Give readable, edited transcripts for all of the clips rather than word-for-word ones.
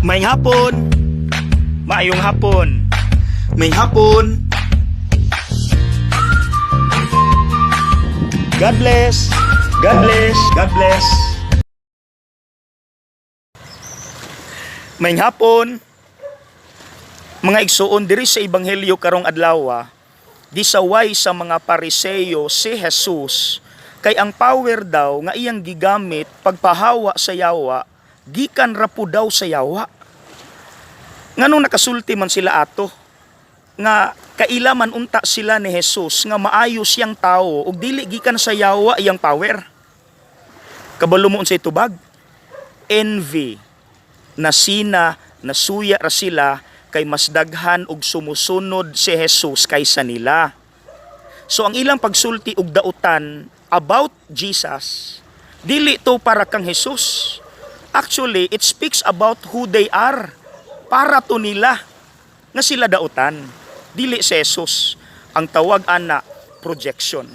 May hapon. Maayong hapon. May hapon. God bless. God bless. God bless. May hapon. Mga igsuon diri sa ebanghelyo karong adlaw, disaway sa mga Pariseo si Jesus kay ang power daw nga iyang gigamit pagpahawa sa yawa gikan ra po daw sa yawa. Nganong nakasulti man sila ato nga kaila man unta sila ni Jesus nga maayo siyang tao ug dili gikan sa yawa iyang power. Kabalo mo unsay tubag? Envy. Nasina, nasuya ra sila kay mas daghan og sumusunod si Jesus kaysa nila. So ang ilang pagsulti og dautan about Jesus, dili to para kang Jesus. Actually, it speaks about who they are. Para to nila nga sila dautan. Dili si Jesus. Ang tawag ana projection.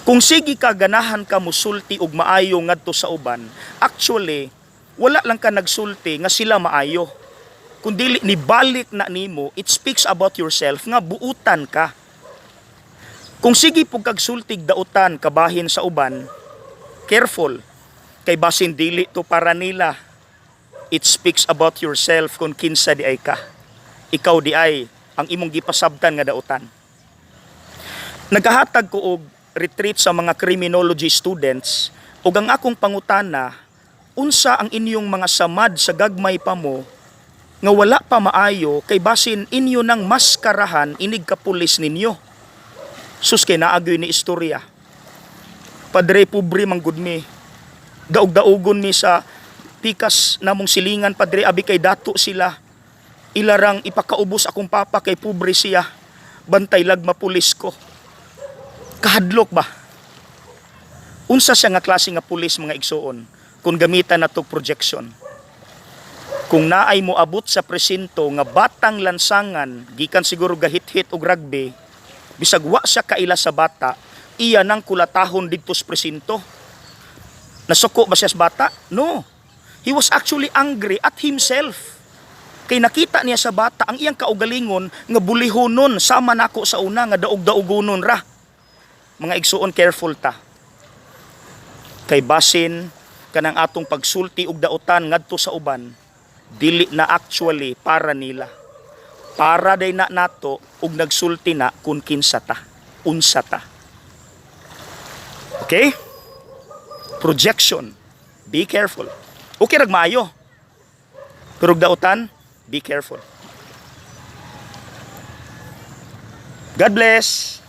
Kung sige ka ganahan ka musulti og maayo ngadto sa uban, actually wala lang ka nagsulti nga sila maayo. Kung dili nibalik na nimo, it speaks about yourself nga buutan ka. Kung sige pug kag sultig dautan kabahin sa uban, careful kay basin dili to para nila. It speaks about yourself kung kinsa di ay ka. Ikaw di ay ang imong gipasabtan nga dautan. Nagahatag ko og retreat sa mga criminology students ug ang akong pangutana, unsa ang inyong mga samad sa gagmay pa mo nga wala pa maayo kay basin inyo nang maskarahan inig ka pulis ninyo. Sus kay naagyoy ni istorya. Padre pobre manggud mi. Daog-daogon mi sa pikas namong silingan padre abi kay dato sila. Ilarang ipakaubos akong papa kay pobre siya. Bantay lagma pulis ko. Kahadlok ba? Unsa siya nga klase nga pulis mga igsuon kung gamitan nato projection? Kung naay mo abot sa presinto nga batang lansangan, gikan siguro gahit-hit og rugby, bisag wa siya kaila sa bata, iya nang kulatahon didto sa presinto. Nasuko ba siya sa bata? No. He was actually angry at himself. Kay nakita niya sa bata ang iyang kaugalingon nga bulihonon sama nako sa una nga daog-daogonon ra. Mga igsuon, careful ta. Kay basin kanang atong pagsulti og dautan ngadto sa uban, dili na actually para nila. Para day na nato ug nagsulti na kung kinsa ta, unsa ta. Okay? Projection. Be careful. Okay rag maayo. Pero dautan, be careful. God bless.